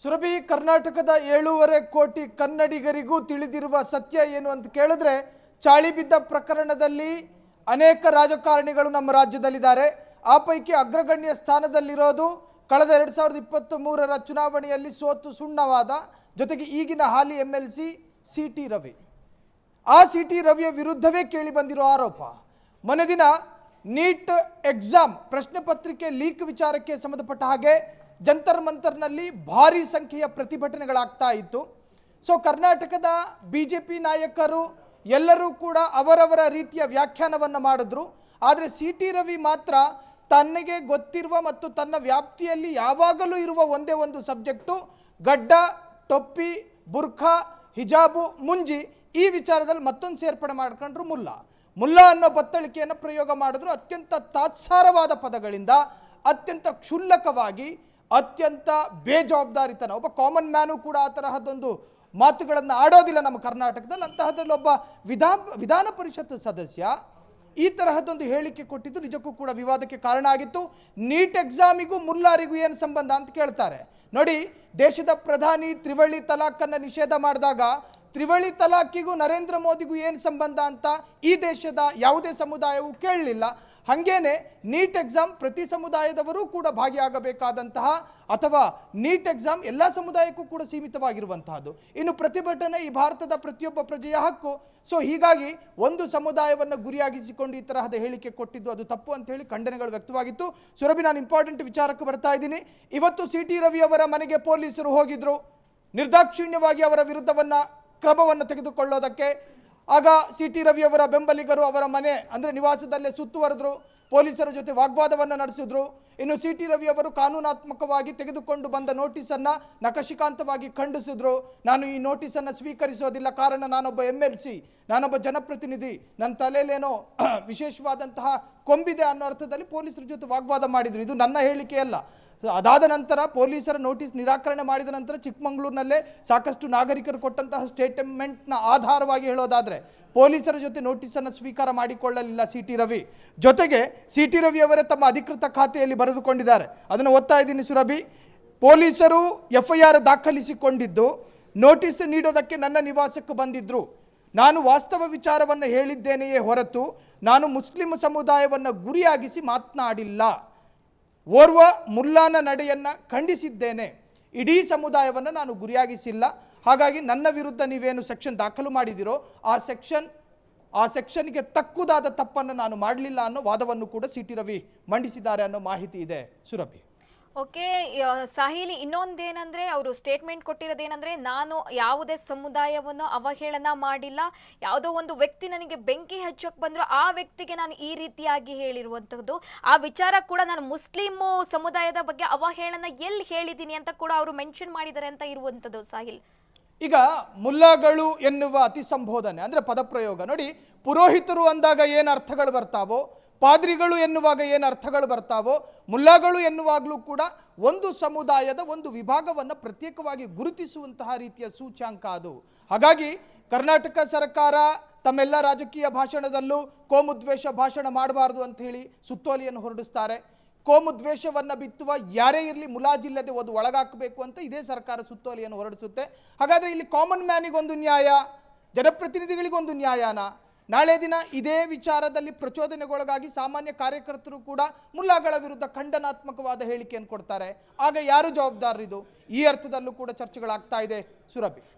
ಸುರಭಿ, ಕರ್ನಾಟಕದ 7.5 ಕೋಟಿ ಕನ್ನಡಿಗರಿಗೂ ತಿಳಿದಿರುವ ಸತ್ಯ ಏನು ಅಂತ ಕೇಳಿದ್ರೆ, ಚಾಳಿ ಬಿದ್ದ ಪ್ರಕರಣದಲ್ಲಿ ಅನೇಕ ರಾಜಕಾರಣಿಗಳು ನಮ್ಮ ರಾಜ್ಯದಲ್ಲಿದ್ದಾರೆ. ಆ ಪೈಕಿ ಅಗ್ರಗಣ್ಯ ಸ್ಥಾನದಲ್ಲಿರೋದು ಕಳೆದ 2023ರ ಚುನಾವಣೆಯಲ್ಲಿ ಸೋತು ಸುಣ್ಣವಾದ, ಜೊತೆಗೆ ಈಗಿನ ಹಾಲಿ MLC CT ರವಿ. ಆ CT ರವಿಯ ವಿರುದ್ಧವೇ ಕೇಳಿ ಬಂದಿರೋ ಆರೋಪ. ಮೊನ್ನೆ ದಿನ ನೀಟ್ ಎಕ್ಸಾಮ್ ಪ್ರಶ್ನೆ ಪತ್ರಿಕೆ ಲೀಕ್ ವಿಚಾರಕ್ಕೆ ಸಂಬಂಧಪಟ್ಟ ಹಾಗೆ ಜಂತರ್ ಮಂತರ್ನಲ್ಲಿ ಭಾರಿ ಸಂಖ್ಯೆಯ ಪ್ರತಿಭಟನೆಗಳಾಗ್ತಾ ಇತ್ತು. ಸೊ ಕರ್ನಾಟಕದ BJP ನಾಯಕರು ಎಲ್ಲರೂ ಕೂಡ ಅವರವರ ರೀತಿಯ ವ್ಯಾಖ್ಯಾನವನ್ನು ಮಾಡಿದ್ರು. ಆದರೆ CT ರವಿ ಮಾತ್ರ ತನಗೆ ಗೊತ್ತಿರುವ ಮತ್ತು ತನ್ನ ವ್ಯಾಪ್ತಿಯಲ್ಲಿ ಯಾವಾಗಲೂ ಇರುವ ಒಂದೇ ಒಂದು ಸಬ್ಜೆಕ್ಟು ಗಡ್ಡ, ಟೊಪ್ಪಿ, ಬುರ್ಖಾ, ಹಿಜಾಬು, ಮುಂಜಿ. ಈ ವಿಚಾರದಲ್ಲಿ ಮತ್ತೊಂದು ಸೇರ್ಪಡೆ ಮಾಡ್ಕೊಂಡ್ರು ಮುಲ್ಲಾ ಅನ್ನೋ ಬತ್ತಳಿಕೆಯನ್ನು ಪ್ರಯೋಗ ಮಾಡಿದ್ರು. ಅತ್ಯಂತ ತಾತ್ಸಾರವಾದ ಪದಗಳಿಂದ, ಅತ್ಯಂತ ಕ್ಷುಲ್ಲಕವಾಗಿ, ಅತ್ಯಂತ ಬೇಜವಾಬ್ದಾರಿತನ. ಒಬ್ಬ ಕಾಮನ್ ಮ್ಯಾನು ಕೂಡ ಆ ತರಹದೊಂದು ಮಾತುಗಳನ್ನು ಆಡೋದಿಲ್ಲ ನಮ್ಮ ಕರ್ನಾಟಕದಲ್ಲಿ. ಅಂತಹದ್ರಲ್ಲಿ ಒಬ್ಬ ವಿಧಾನ ಪರಿಷತ್ ಸದಸ್ಯ ಈ ತರಹದೊಂದು ಹೇಳಿಕೆ ಕೊಟ್ಟಿದ್ದು ನಿಜಕ್ಕೂ ಕೂಡ ವಿವಾದಕ್ಕೆ ಕಾರಣ ಆಗಿತ್ತು. ನೀಟ್ ಎಕ್ಸಾಮಿಗೂ ಮುಲ್ಲಾರಿಗೂ ಏನು ಸಂಬಂಧ ಅಂತ ಕೇಳ್ತಾರೆ. ನೋಡಿ, ದೇಶದ ಪ್ರಧಾನಿ ತ್ರಿವಳಿ ತಲಾಖನ್ನು ನಿಷೇಧ ಮಾಡಿದಾಗ ತ್ರಿವಳಿ ತಲಾಖಿಗೂ ನರೇಂದ್ರ ಮೋದಿಗೂ ಏನು ಸಂಬಂಧ ಅಂತ ಈ ದೇಶದ ಯಾವುದೇ ಸಮುದಾಯವು ಕೇಳಲಿಲ್ಲ. ಹಾಗೇನೆ ನೀಟ್ ಎಕ್ಸಾಮ್ ಪ್ರತಿ ಸಮುದಾಯದವರು ಕೂಡ ಭಾಗಿಯಾಗಬೇಕಾದಂತಹ, ಅಥವಾ ನೀಟ್ ಎಕ್ಸಾಮ್ ಎಲ್ಲ ಸಮುದಾಯಕ್ಕೂ ಕೂಡ ಸೀಮಿತವಾಗಿರುವಂತಹದ್ದು. ಇನ್ನು ಪ್ರತಿಭಟನೆ ಈ ಭಾರತದ ಪ್ರತಿಯೊಬ್ಬ ಪ್ರಜೆಯ ಹಕ್ಕು. ಸೊ ಹೀಗಾಗಿ ಒಂದು ಸಮುದಾಯವನ್ನು ಗುರಿಯಾಗಿಸಿಕೊಂಡು ಈ ತರಹದ ಹೇಳಿಕೆ ಕೊಟ್ಟಿದ್ದು ಅದು ತಪ್ಪು ಅಂತ ಹೇಳಿ ಖಂಡನೆಗಳು ವ್ಯಕ್ತವಾಗಿತ್ತು. ಸುರಭಿ, ನಾನು ಇಂಪಾರ್ಟೆಂಟ್ ವಿಚಾರಕ್ಕೆ ಬರ್ತಾ ಇದ್ದೀನಿ. ಇವತ್ತು CT ರವಿ ಅವರ ಮನೆಗೆ ಪೊಲೀಸರು ಹೋಗಿದ್ರು ನಿರ್ದಾಕ್ಷಿಣ್ಯವಾಗಿ ಅವರ ವಿರುದ್ಧವನ್ನ ಕ್ರಮವನ್ನು ತೆಗೆದುಕೊಳ್ಳೋದಕ್ಕೆ. ಆಗ CT ರವಿ ಅವರ ಬೆಂಬಲಿಗರು ಅವರ ಮನೆ ಅಂದರೆ ನಿವಾಸದಲ್ಲೇ ಸುತ್ತುವರೆದ್ರು, ಪೊಲೀಸರ ಜೊತೆ ವಾಗ್ವಾದವನ್ನು ನಡೆಸಿದ್ರು. ಇನ್ನು CT ರವಿ ಅವರು ಕಾನೂನಾತ್ಮಕವಾಗಿ ತೆಗೆದುಕೊಂಡು ಬಂದ ನೋಟಿಸನ್ನು ನಖಶಿಕಾಂತವಾಗಿ ಖಂಡಿಸಿದ್ರು. ನಾನು ಈ ನೋಟಿಸನ್ನು ಸ್ವೀಕರಿಸೋದಿಲ್ಲ, ಕಾರಣ ನಾನೊಬ್ಬ MLC, ನಾನೊಬ್ಬ ಜನಪ್ರತಿನಿಧಿ, ನನ್ನ ತಲೆಯಲ್ಲೇನೋ ವಿಶೇಷವಾದಂತಹ ಕೊಂಬಿದೆ ಅನ್ನೋ ಅರ್ಥದಲ್ಲಿ ಪೊಲೀಸರ ಜೊತೆ ವಾಗ್ವಾದ ಮಾಡಿದ್ರು. ಇದು ನನ್ನ ಹೇಳಿಕೆಯಲ್ಲ. ಅದಾದ ನಂತರ ಪೊಲೀಸರ ನೋಟಿಸ್ ನಿರಾಕರಣೆ ಮಾಡಿದ ನಂತರ ಚಿಕ್ಕಮಗಳೂರಿನಲ್ಲೇ ಸಾಕಷ್ಟು ನಾಗರಿಕರು ಕೊಟ್ಟಂತಹ ಸ್ಟೇಟ್ಮೆಂಟ್ನ ಆಧಾರವಾಗಿ ಹೇಳೋದಾದರೆ ಪೊಲೀಸರ ಜೊತೆ ನೋಟಿಸನ್ನು ಸ್ವೀಕಾರ ಮಾಡಿಕೊಳ್ಳಲಿಲ್ಲ CT ರವಿ. ಜೊತೆಗೆ CT ರವಿ ಅವರೇ ತಮ್ಮ ಅಧಿಕೃತ ಖಾತೆಯಲ್ಲಿ ಬರೆದುಕೊಂಡಿದ್ದಾರೆ. ಅದನ್ನು ಓದ್ತಾ ಇದ್ದೀನಿ ಸುರಭಿ. ಪೊಲೀಸರು FIR ದಾಖಲಿಸಿಕೊಂಡಿದ್ದು ನೋಟಿಸ್ ನೀಡೋದಕ್ಕೆ ನನ್ನ ನಿವಾಸಕ್ಕೆ ಬಂದಿದ್ದರು. ನಾನು ವಾಸ್ತವ ವಿಚಾರವನ್ನು ಹೇಳಿದ್ದೇನೆಯೇ ಹೊರತು ನಾನು ಮುಸ್ಲಿಂ ಸಮುದಾಯವನ್ನು ಗುರಿಯಾಗಿಸಿ ಮಾತನಾಡಿಲ್ಲ. ಓರ್ವ ಮುಲ್ಲಾನ ನಡೆಯನ್ನು ಖಂಡಿಸಿದ್ದೇನೆ, ಇಡೀ ಸಮುದಾಯವನ್ನು ನಾನು ಗುರಿಯಾಗಿಸಿಲ್ಲ. ಹಾಗಾಗಿ ನನ್ನ ವಿರುದ್ಧ ನೀವೇನು ಸೆಕ್ಷನ್ ದಾಖಲು ಮಾಡಿದಿರೋ ಆ ಸೆಕ್ಷನ್ಗೆ ತಕ್ಕುದಾದ ತಪ್ಪನ್ನು ನಾನು ಮಾಡಲಿಲ್ಲ ಅನ್ನೋ ವಾದವನ್ನು ಕೂಡ CT ರವಿ ಮಂಡಿಸಿದ್ದಾರೆ ಅನ್ನೋ ಮಾಹಿತಿ ಇದೆ ಸುರಭಿ. ಓಕೆ ಸಾಹಿಲ್, ಇನ್ನೊಂದೇನಂದ್ರೆ ಅವರು ಸ್ಟೇಟ್ಮೆಂಟ್ ಕೊಟ್ಟಿರೋದೇನಂದ್ರೆ, ನಾನು ಯಾವುದೇ ಸಮುದಾಯವನ್ನು ಅವಹೇಳನ ಮಾಡಿಲ್ಲ, ಯಾವುದೋ ಒಂದು ವ್ಯಕ್ತಿ ನನಗೆ ಬೆಂಕಿ ಹಚ್ಚೋಕೆ ಬಂದ್ರು ಆ ವ್ಯಕ್ತಿಗೆ ನಾನು ಈ ರೀತಿಯಾಗಿ ಹೇಳಿರುವಂಥದ್ದು. ಆ ವಿಚಾರ ಕೂಡ ನಾನು ಮುಸ್ಲಿಂ ಸಮುದಾಯದ ಬಗ್ಗೆ ಅವಹೇಳನ ಎಲ್ಲಿ ಹೇಳಿದ್ದೀನಿ ಅಂತ ಕೂಡ ಅವರು ಮೆನ್ಷನ್ ಮಾಡಿದ್ದಾರೆ ಅಂತ ಇರುವಂಥದ್ದು. ಸಾಹಿಲ್, ಈಗ ಮುಲ್ಲಾಗಳು ಎನ್ನುವ ಅತಿ ಸಂಬೋಧನೆ ಅಂದರೆ ಪದಪ್ರಯೋಗ ನೋಡಿ, ಪುರೋಹಿತರು ಅಂದಾಗ ಏನು ಅರ್ಥಗಳು ಬರ್ತಾವೋ, ಪಾದ್ರಿಗಳು ಎನ್ನುವಾಗ ಏನು ಅರ್ಥಗಳು ಬರ್ತಾವೋ, ಮುಲ್ಲಾಗಳು ಎನ್ನುವಾಗಲೂ ಕೂಡ ಒಂದು ಸಮುದಾಯದ ಒಂದು ವಿಭಾಗವನ್ನು ಪ್ರತ್ಯೇಕವಾಗಿ ಗುರುತಿಸುವಂತಹ ರೀತಿಯ ಸೂಚ್ಯಾಂಕ ಅದು. ಹಾಗಾಗಿ ಕರ್ನಾಟಕ ಸರ್ಕಾರ ತಮ್ಮೆಲ್ಲ ರಾಜಕೀಯ ಭಾಷಣದಲ್ಲೂ ಕೋಮುದ್ವೇಷ ಭಾಷಣ ಮಾಡಬಾರ್ದು ಅಂತ ಹೇಳಿ ಸುತ್ತೋಲೆಯನ್ನು ಹೊರಡಿಸ್ತಾರೆ. ಕೋಮುದ್ವೇಷವನ್ನು ಬಿತ್ತುವ ಯಾರೇ ಇರಲಿ ಮುಲಾಜಿಲ್ಲದೆ ಒಂದು ಒಳಗಾಕಬೇಕು ಅಂತ ಇದೇ ಸರ್ಕಾರ ಸುತ್ತೋಲೆಯನ್ನು ಹೊರಡಿಸುತ್ತೆ. ಹಾಗಾದರೆ ಇಲ್ಲಿ ಕಾಮನ್ ಮ್ಯಾನಿಗೊಂದು ನ್ಯಾಯ, ಜನಪ್ರತಿನಿಧಿಗಳಿಗೊಂದು ನ್ಯಾಯನ? ನಾಳೆ ದಿನ ಇದೇ ವಿಚಾರದಲ್ಲಿ ಪ್ರಚೋದನೆಗೊಳಗಾಗಿ ಸಾಮಾನ್ಯ ಕಾರ್ಯಕರ್ತರು ಕೂಡ ಮುಲ್ಲಾಗಳ ವಿರುದ್ಧ ಖಂಡನಾತ್ಮಕವಾದ ಹೇಳಿಕೆಯನ್ನು ಕೊಡ್ತಾರೆ. ಆಗ ಯಾರು ಜವಾಬ್ದಾರರಿದು? ಈ ಅರ್ಥದಲ್ಲೂ ಕೂಡ ಚರ್ಚೆಗಳಾಗ್ತಾ ಇದೆ ಸುರಭಿ.